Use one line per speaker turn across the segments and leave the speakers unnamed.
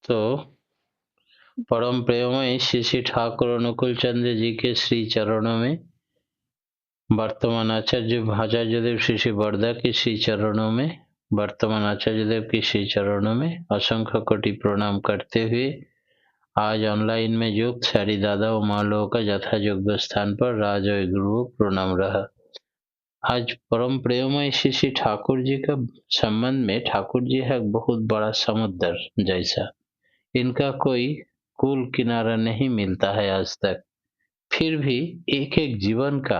तो परम प्रेममय श्री श्री ठाकुर अनुकूल चंद्र जी के श्री चरणों में, वर्तमान आचार्य आचार्य देव श्री श्री बरदा के श्री चरणों में, वर्तमान आचार्य देव के श्री चरणों में असंख्य कोटि प्रणाम करते हुए आज ऑनलाइन में युक्त सारी दादा व माँ लोगों का यथा योग्य स्थान पर राज और गुरु प्रणाम रहा। आज परम प्रेममय श्री श्री ठाकुर जी का संबंध में, ठाकुर जी है बहुत बड़ा समुद्र जैसा, इनका कोई कुल किनारा नहीं मिलता है आज तक। फिर भी एक एक जीवन का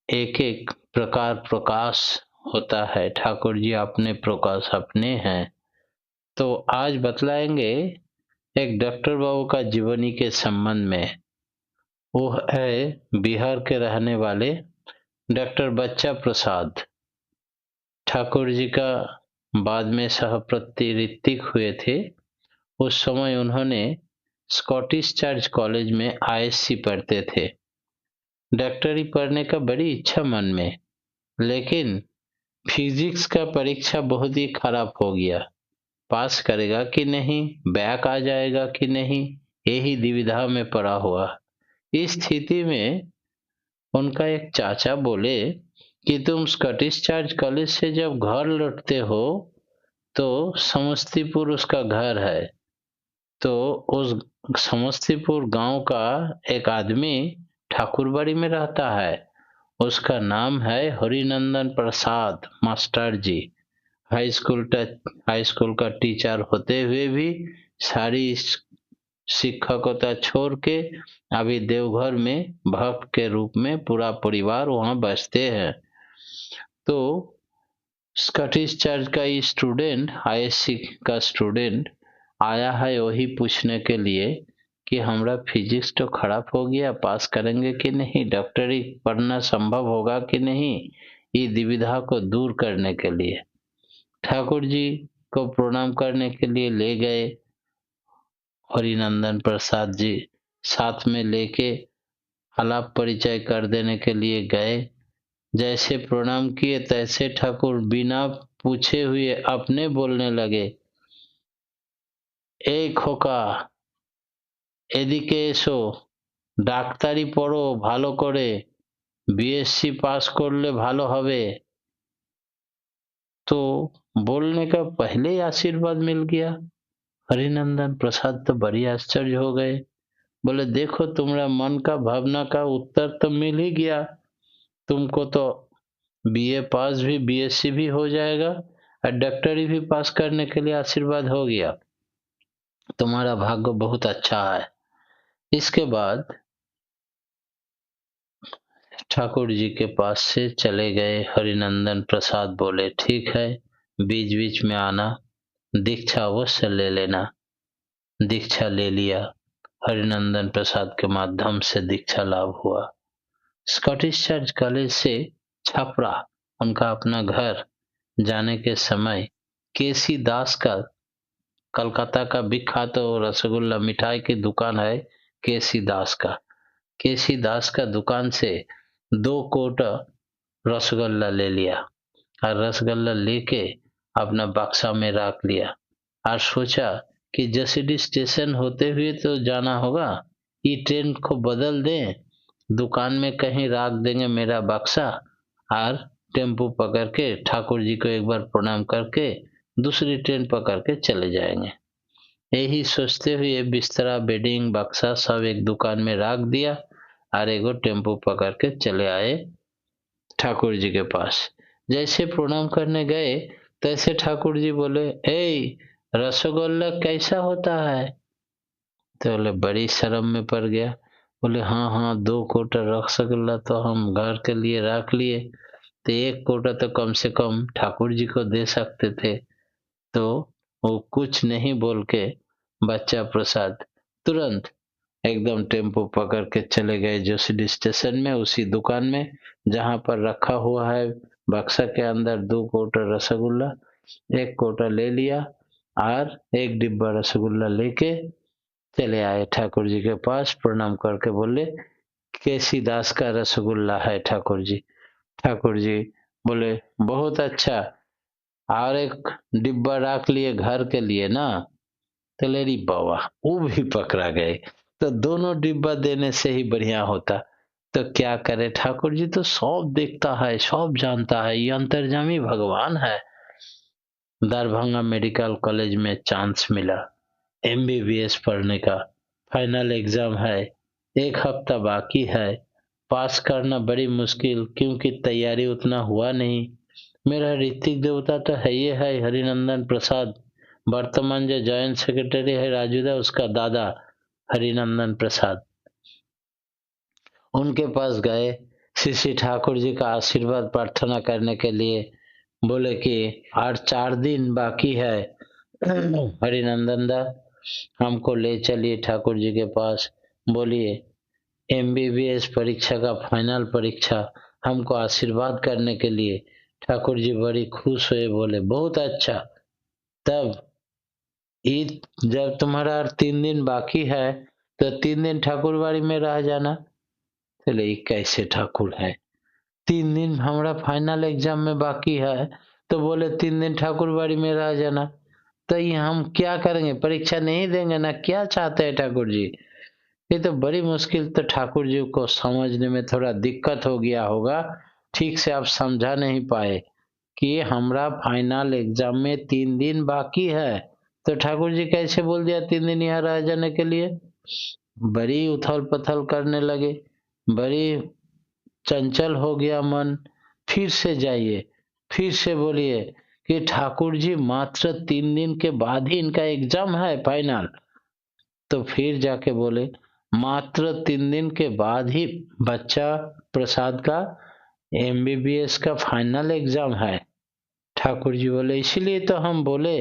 एक एक प्रकार प्रकाश होता है। ठाकुर जी अपने प्रकाश अपने हैं। तो आज बतलाएंगे एक डॉक्टर बाबू का जीवनी के संबंध में। वो है बिहार के रहने वाले डॉक्टर बच्चा प्रसाद। ठाकुर जी का बाद में सहप्रति ऋतिक हुए थे। उस समय उन्होंने स्कॉटिश चर्च कॉलेज में आईएससी पढ़ते थे। डॉक्टरी पढ़ने का बड़ी इच्छा मन में, लेकिन फिजिक्स का परीक्षा बहुत ही खराब हो गया। पास करेगा कि नहीं, बैक आ जाएगा कि नहीं, यही दुविधा में पड़ा हुआ। इस स्थिति में उनका एक चाचा बोले कि तुम स्कॉटिश चर्च कॉलेज से जब घर लौटते हो तो समस्तीपुर उसका घर है। तो उस समस्तीपुर गांव का एक आदमी ठाकुरबाड़ी में रहता है। उसका नाम है हरिनंदन प्रसाद मास्टर जी। हाई स्कूल का टीचर होते हुए भी सारी शिक्षकता छोड़ के अभी देवघर में भक्त के रूप में पूरा परिवार वहां बसते हैं। तो स्कॉटिश चर्च का स्टूडेंट, आईएससी का स्टूडेंट आया है वही पूछने के लिए कि हमारा फिजिक्स तो खराब हो गया, पास करेंगे कि नहीं, डॉक्टरी पढ़ना संभव होगा कि नहीं, ये दुविधा को दूर करने के लिए ठाकुर जी को प्रणाम करने के लिए ले गए। हरिनंदन प्रसाद जी साथ में लेके आलाप परिचय कर देने के लिए गए। जैसे प्रणाम किए तैसे ठाकुर बिना पूछे हुए अपने बोलने लगे, ए खोका এদিকে এসো, ডাক্তারি পড়ো ভালো করে, बीएससी पास করলে ভালো হবে। तो बोलने का पहले ही आशीर्वाद मिल गया। हरिनंदन प्रसाद तो बड़ी आश्चर्य हो गए। बोले देखो तुम्हारा मन का भावना का उत्तर तो मिल ही गया, तुमको तो बीए पास भी बीएससी भी हो जाएगा और डॉक्टरी भी पास करने के लिए आशीर्वाद हो गया। तुम्हारा भाग्य बहुत अच्छा है। इसके बाद ठाकुर जी के पास से चले गए। हरिनंदन प्रसाद बोले ठीक है, बीच बीच में आना, दीक्षा अवश्य ले लेना। दीक्षा ले लिया। हरिनंदन प्रसाद के माध्यम से दीक्षा लाभ हुआ। स्कॉटिश चर्च कॉलेज से छपरा उनका अपना घर जाने के समय केसी दास का, कलकत्ता का विख्यात तो रसगुल्ला मिठाई की दुकान है केसी दास का। केसी दास का दुकान से 2 कोट रसगुल्ला ले लिया और रसगुल्ला लेके अपना बक्सा में रख लिया और सोचा कि जसीडी स्टेशन होते हुए तो जाना होगा, ये ट्रेन को बदल दें, दुकान में कहीं रख देंगे मेरा बक्सा और टेम्पो पकड़ के ठाकुर जी को एक बार प्रणाम करके दूसरी ट्रेन पकड़ के चले जाएंगे। यही सोचते हुए बिस्तरा बेडिंग बक्सा सब एक दुकान में रख दिया और एगो टेम्पो पकड़ के चले आए ठाकुर जी के पास। जैसे प्रणाम करने गए तैसे ठाकुर जी बोले, ए रसगुल्ला कैसा होता है? तो बोले बड़ी शर्म में पड़ गया। बोले हाँ हाँ 2 कोटा रसगुल्ला तो हम घर के लिए रख लिए, तो 1 कोटा तो कम से कम ठाकुर जी को दे सकते थे। तो वो कुछ नहीं बोल के बच्चा प्रसाद तुरंत एकदम टेम्पो पकड़ के चले गए जोशीडी स्टेशन में, उसी दुकान में जहां पर रखा हुआ है बक्सा के अंदर 2 कोटा रसगुल्ला। 1 कोटा ले लिया और एक डिब्बा रसगुल्ला लेके चले आए ठाकुर जी के पास। प्रणाम करके बोले केसी दास का रसगुल्ला है ठाकुर जी। ठाकुर जी बोले बहुत अच्छा, और एक डिब्बा रख लिए घर के लिए ना। तो लेरी बाबा वो भी पकड़ा गए। तो दोनों डिब्बा देने से ही बढ़िया होता। तो क्या करे, ठाकुर जी तो सब देखता है, सब जानता है, ये अंतर्यामी भगवान है। दरभंगा मेडिकल कॉलेज में चांस मिला एमबीबीएस पढ़ने का। फाइनल एग्जाम है, 1 हफ्ता बाकी है। पास करना बड़ी मुश्किल, क्योंकि तैयारी उतना हुआ नहीं। मेरा ऋतिक देवता तो है, ये है हरिनंदन प्रसाद, वर्तमान जो जॉइंट सेक्रेटरी है राजूदा, उसका दादा हरिनंदन प्रसाद। उनके पास गए, श्री श्री ठाकुर जी का आशीर्वाद प्रार्थना करने के लिए। बोले कि और 4 दिन बाकी है, हरिनंदन दा हमको ले चलिए ठाकुर जी के पास। बोलिए एमबीबीएस परीक्षा का फाइनल परीक्षा, हमको आशीर्वाद करने के लिए। ठाकुर जी बड़ी खुश हुए, बोले बहुत अच्छा। तब ईद जब तुम्हारा 3 दिन बाकी है, तो 3 दिन ठाकुरबाड़ी में रह जाना। चले ये कैसे ठाकुर है, 3 दिन हमारा फाइनल एग्जाम में बाकी है, तो बोले 3 दिन ठाकुरबाड़ी में रह जाना। तो ये हम क्या करेंगे, परीक्षा नहीं देंगे ना, क्या चाहते हैं ठाकुर जी। ये तो बड़ी मुश्किल, तो ठाकुर जी को समझने में थोड़ा दिक्कत हो गया होगा, ठीक से आप समझा नहीं पाए कि हमारा फाइनल एग्जाम में 3 दिन बाकी है। तो ठाकुर जी कैसे बोल दिया 3 दिन यहाँ रह जाने के लिए। बड़ी उथल पथल करने लगे, बड़ी चंचल हो गया मन। फिर से जाइए, फिर से बोलिए कि ठाकुर जी मात्र 3 दिन के बाद ही इनका एग्जाम है फाइनल। तो फिर जाके बोले मात्र 3 दिन के बाद ही बच्चा प्रसाद का एमबीबीएस का फाइनल एग्जाम है। ठाकुर जी बोले इसीलिए तो हम बोले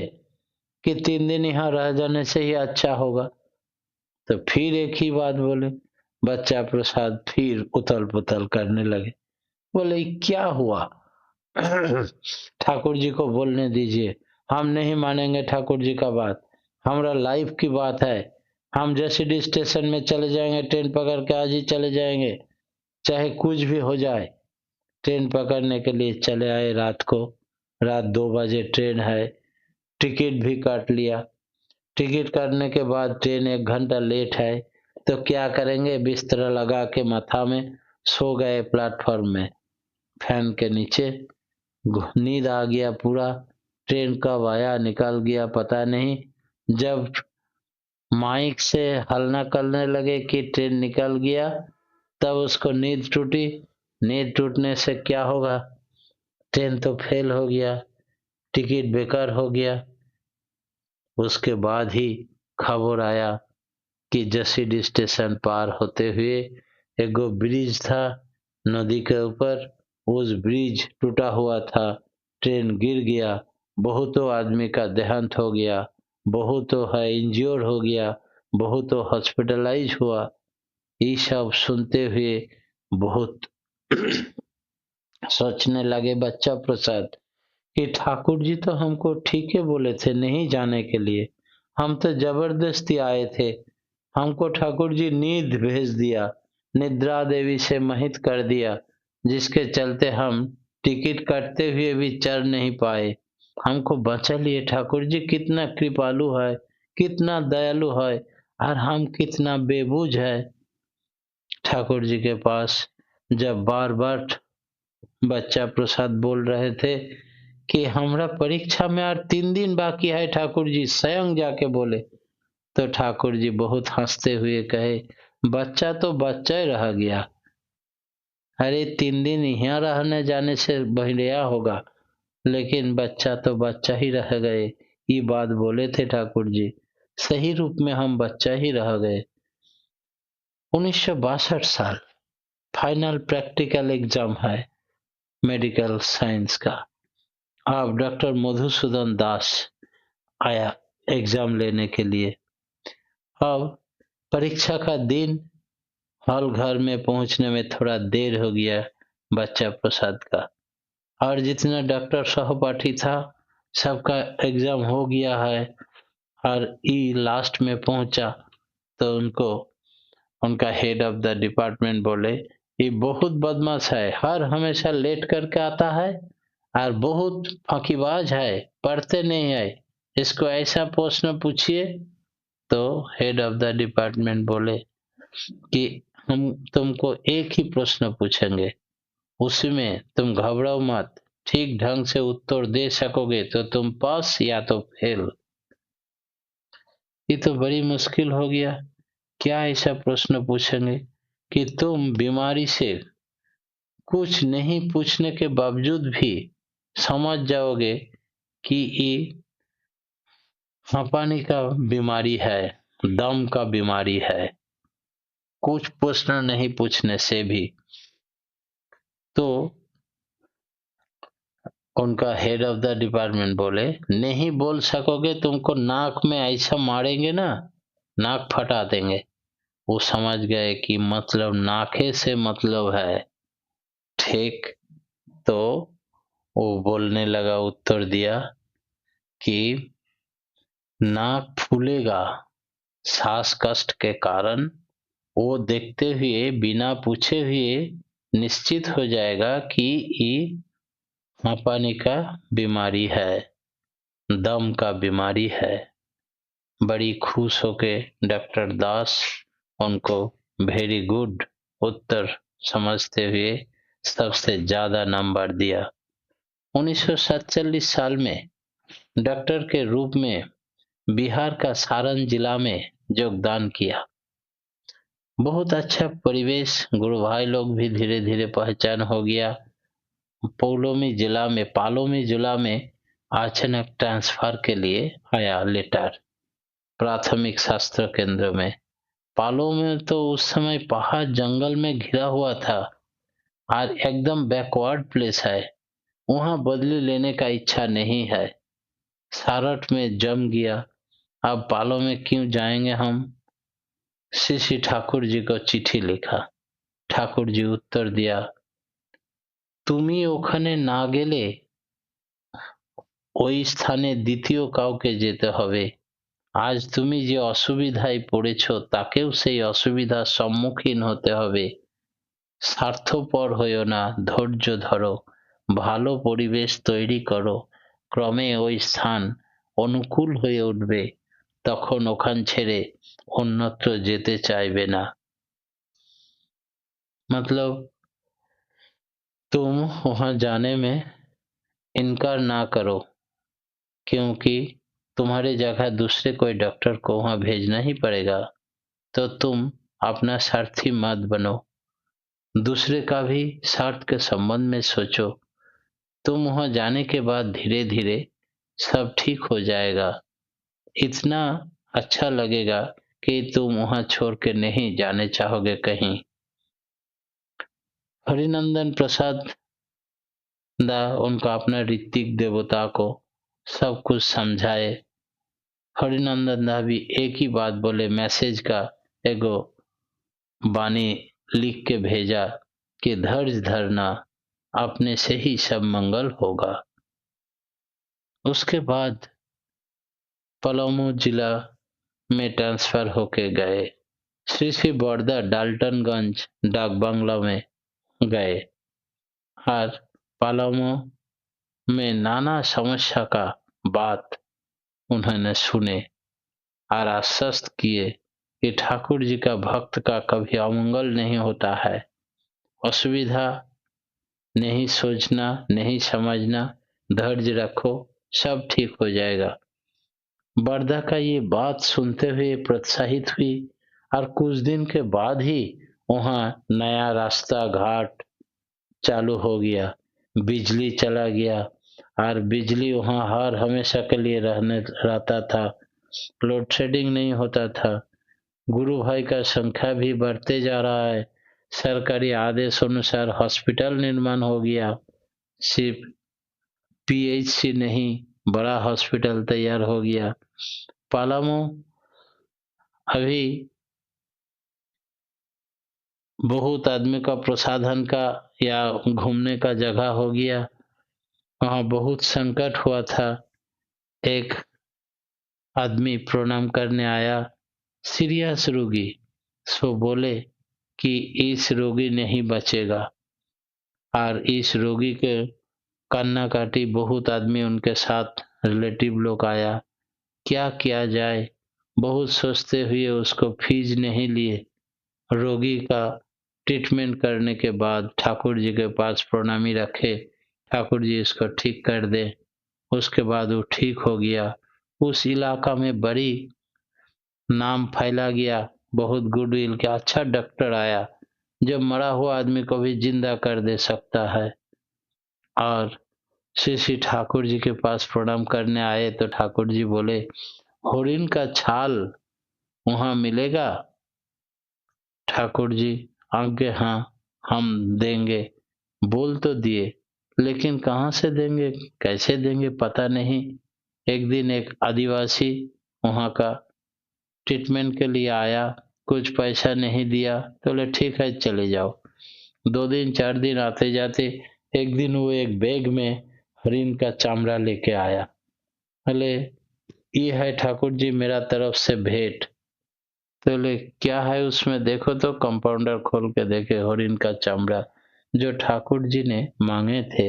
कि 3 दिन यहाँ रह जाने से ही अच्छा होगा। तो फिर एक ही बात बोले, बच्चा प्रसाद फिर उथल पुथल करने लगे। बोले "ये क्या हुआ, ठाकुर जी को बोलने दीजिए, हम नहीं मानेंगे ठाकुर जी का बात, हमारा लाइफ की बात है। हम जैसे स्टेशन में चले जाएंगे, ट्रेन पकड़ के आज ही चले जाएंगे, चाहे कुछ भी हो जाए। ट्रेन पकड़ने के लिए चले आए रात को, रात 2 बजे ट्रेन है, टिकट भी काट लिया। टिकट काटने के बाद ट्रेन 1 घंटा लेट है, तो क्या करेंगे, बिस्तर लगा के माथा में सो गए प्लेटफॉर्म में, फैन के नीचे। नींद आ गया पूरा। ट्रेन कब आया निकल गया पता नहीं। जब माइक से हल्ला करने लगे कि ट्रेन निकल गया, तब उसको नींद टूटी। नींद टूटने से क्या होगा, ट्रेन तो फेल हो गया, टिकट बेकार हो गया। उसके बाद ही खबर आया कि जसीडीह स्टेशन पार होते हुए एक ब्रिज था नदी के ऊपर, उस ब्रिज टूटा हुआ था, ट्रेन गिर गया, बहुतों आदमी का देहांत हो गया, बहुतों है इंज्योर हो गया, बहुतों हॉस्पिटलाइज हुआ। ये सब सुनते हुए बहुत सोचने लगे बच्चा प्रसाद कि ठाकुर जी तो हमको ठीक है बोले थे नहीं जाने के लिए, हम तो जबरदस्ती आए थे, हमको ठाकुर जी नींद भेज दिया, निद्रा देवी से मोहित कर दिया, जिसके चलते हम टिकट काटते हुए भी चढ़ नहीं पाए। हमको बचा लिए, ठाकुर जी कितना कृपालु है, कितना दयालु है, और हम कितना बेबूझ है। ठाकुर जी के पास जब बार बार बच्चा प्रसाद बोल रहे थे कि हमारा परीक्षा में और 3 दिन बाकी है, ठाकुर जी स्वयं जाके बोले। तो ठाकुर जी बहुत हंसते हुए कहे बच्चा तो बच्चा ही रह गया, अरे 3 दिन यहाँ रहने जाने से बढ़िया होगा, लेकिन बच्चा तो बच्चा ही रह गए। ये बात बोले थे ठाकुर जी, सही रूप में हम बच्चा ही रह गए। 1962 साल फाइनल प्रैक्टिकल एग्जाम है मेडिकल साइंस का। अब डॉक्टर मधुसूदन दास आया एग्जाम लेने के लिए। अब परीक्षा का दिन, हॉल घर में पहुंचने में थोड़ा देर हो गया बच्चा प्रसाद का, और जितना डॉक्टर सहपाठी था सबका एग्जाम हो गया है। और ई लास्ट में पहुंचा तो उनको उनका हेड ऑफ द डिपार्टमेंट बोले ये बहुत बदमाश है, हर हमेशा लेट करके आता है और बहुत फांकीबाज है, पढ़ते नहीं है, इसको ऐसा प्रश्न पूछिए तो हेड ऑफ द डिपार्टमेंट बोले कि हम तुमको एक ही प्रश्न पूछेंगे, उसमें तुम घबराओ मत, ठीक ढंग से उत्तर दे सकोगे तो तुम पास या तो फेल। ये तो बड़ी मुश्किल हो गया। क्या ऐसा प्रश्न पूछेंगे कि तुम बीमारी से कुछ नहीं पूछने के बावजूद भी समझ जाओगे कि ये हांपानी का बीमारी है, दम का बीमारी है, कुछ प्रश्न नहीं पूछने से भी। तो उनका हेड ऑफ द डिपार्टमेंट बोले, नहीं बोल सकोगे, तुमको नाक में ऐसा मारेंगे ना, नाक फटा देंगे। वो समझ गए कि मतलब नाके से मतलब है। ठीक। तो वो बोलने लगा, उत्तर दिया कि नाक फूलेगा सांस कष्ट के कारण, वो देखते हुए बिना पूछे हुए निश्चित हो जाएगा कि ये हांपानी का बीमारी है, दम का बीमारी है। बड़ी खुश होके डॉक्टर दास उनको वेरी गुड उत्तर समझते हुए सबसे ज्यादा नंबर दिया। 1947 साल में डॉक्टर के रूप में बिहार का सारण जिला में योगदान किया। बहुत अच्छा परिवेश, गुरु भाई लोग भी धीरे धीरे पहचान हो गया। पालोमी जिला में अचानक ट्रांसफर के लिए आया लेटर प्राथमिक शास्त्र केंद्र में। पालो में तो उस समय पहाड़ जंगल में घिरा हुआ था और एकदम बैकवर्ड प्लेस है, वहां बदली लेने का इच्छा नहीं है। सारठ में जम गया, अब पालो में क्यों जाएंगे हम। श्री ठाकुर जी को चिट्ठी लिखा। ठाकुर जी उत्तर दिया, তুমি ওখানে না গেলে ওই স্থানে দ্বিতীয় কাউকে যেতে হবে। আজ তুমি যে অসুবিধায় পড়েছ তাকেও সেই অসুবিধার সম্মুখীন হতে হবে। স্বার্থপর হইও না, ধৈর্য ধরো, ভালো পরিবেশ তৈরি করো, ক্রমে ওই স্থান অনুকূল হয়ে উঠবে, তখন ওখান ছেড়ে অন্যত্র যেতে চাইবে না। मतलब तुम वहां जाने में इनकार ना करो, क्योंकि तुम्हारी जगह दूसरे कोई डॉक्टर को वहां भेजना ही पड़ेगा। तो तुम अपना स्वार्थी मत बनो, दूसरे का भी स्वार्थ के संबंध में सोचो। तुम वहां जाने के बाद धीरे धीरे सब ठीक हो जाएगा। इतना अच्छा लगेगा कि तुम वहां छोड़ के नहीं जाने चाहोगे कहीं। हरिनंदन प्रसाद दा उनका अपना ऋतिक देवता को सब कुछ समझाए। हरिनंदन दा भी एक ही बात बोले, मैसेज का एगो बानी लिख के भेजा कि धैर्य धरना, अपने से ही सब मंगल होगा। उसके बाद पलामू जिला में ट्रांसफर होके गए। श्री श्री बड़दा डाल्टनगंज डाक बंगला में गए और पलामू में नाना समस्या का बात उन्होंने सुने और आश्वस्त किए कि ठाकुर जी का भक्त का कभी अमंगल नहीं होता है। असुविधा नहीं सोचना, नहीं समझना, धैर्य रखो, सब ठीक हो जाएगा। बरदा का ये बात सुनते हुए प्रोत्साहित हुई और कुछ दिन के बाद ही वहां नया रास्ता घाट चालू हो गया, बिजली चला गया और बिजली वहां हर हमेशा के लिए रहता था। लोड शेडिंग नहीं होता था। गुरु भाई का संख्या भी बढ़ते जा रहा है। सरकारी आदेश अनुसार हॉस्पिटल निर्माण हो गया, सिर्फ पीएचसी नहीं, बड़ा हॉस्पिटल तैयार हो गया। पालामू अभी बहुत आदमी का प्रसाधन का या घूमने का जगह हो गया। वहां बहुत संकट हुआ था। एक आदमी प्रणाम करने आया, सीरियस रोगी, सो बोले कि इस रोगी नहीं बचेगा और इस रोगी के कान्ना बहुत आदमी उनके साथ रिलेटिव लोग आया। क्या किया जाए, बहुत सोचते हुए उसको फीस नहीं लिए। रोगी का ट्रीटमेंट करने के बाद ठाकुर जी के पास प्रणामी रखे, ठाकुर जी इसको ठीक कर दे। उसके बाद वो ठीक हो गया। उस इलाका में बड़ी नाम फैला गया, बहुत गुडविल के अच्छा डॉक्टर आया जो मरा हुआ आदमी को भी जिंदा कर दे सकता है। और श्री श्री ठाकुर जी के पास प्रणाम करने आए तो ठाकुर जी बोले, हरिन का छाल वहां मिलेगा? ठाकुर जी आगे, हाँ हम देंगे। बोल तो दिए, लेकिन कहाँ से देंगे, कैसे देंगे पता नहीं। एक दिन एक आदिवासी वहां का ट्रीटमेंट के लिए आया, कुछ पैसा नहीं दिया तो बोले ठीक है चले जाओ। 2 दिन 4 दिन आते जाते, एक दिन वो एक बैग में हरिन का चमड़ा लेके आया। बोले ये है ठाकुर जी मेरा तरफ से भेंट। तो बोले क्या है उसमें, देखो तो। कंपाउंडर खोल के देखे हरिन का चमड़ा जो ठाकुर जी ने मांगे थे।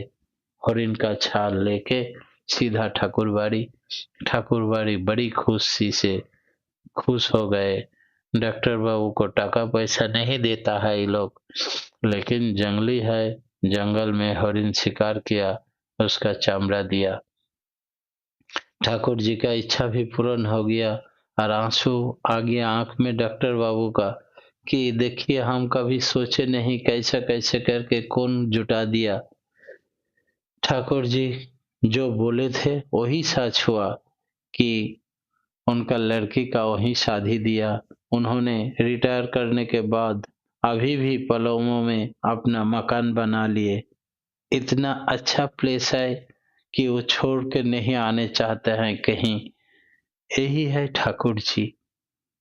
हरिन का छाल लेके सीधा ठाकुरबाड़ी। ठाकुरबाड़ी बड़ी खुशी से खुश हो गए। डॉक्टर बाबू को टका पैसा नहीं देता है ये लोग, लेकिन जंगली है, जंगल में हरिन शिकार किया, उसका चमड़ा दिया। ठाकुर जी का इच्छा भी पूर्ण हो गया और आंसू आ गया आंख में डॉक्टर बाबू का कि देखिए हम कभी सोचे नहीं, कैसे कैसे करके कौन जुटा दिया। ठाकुर जी जो बोले थे वही सच हुआ कि उनका लड़की का वही शादी दिया। उन्होंने रिटायर करने के बाद अभी भी पलामू में अपना मकान बना लिए। इतना अच्छा प्लेस है कि वो छोड़ के नहीं आने चाहते हैं कहीं। यही है ठाकुर जी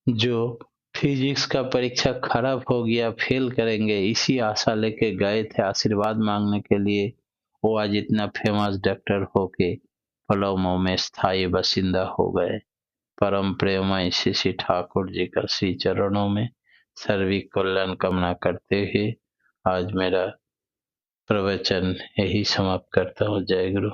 जो फिजिक्स का परीक्षा खराब हो गया, फेल करेंगे इसी आशा लेके गए थे आशीर्वाद मांगने के लिए। वो आज इतना फेमस डॉक्टर होके पलामू में स्थायी बासिंदा हो गए। परम प्रेममय श्री श्री ठाकुर जी का श्री चरणों में सर्विक कल्याण कामना करते हुए आज मेरा प्रवचन यही समाप्त करता हूँ। जय गुरु।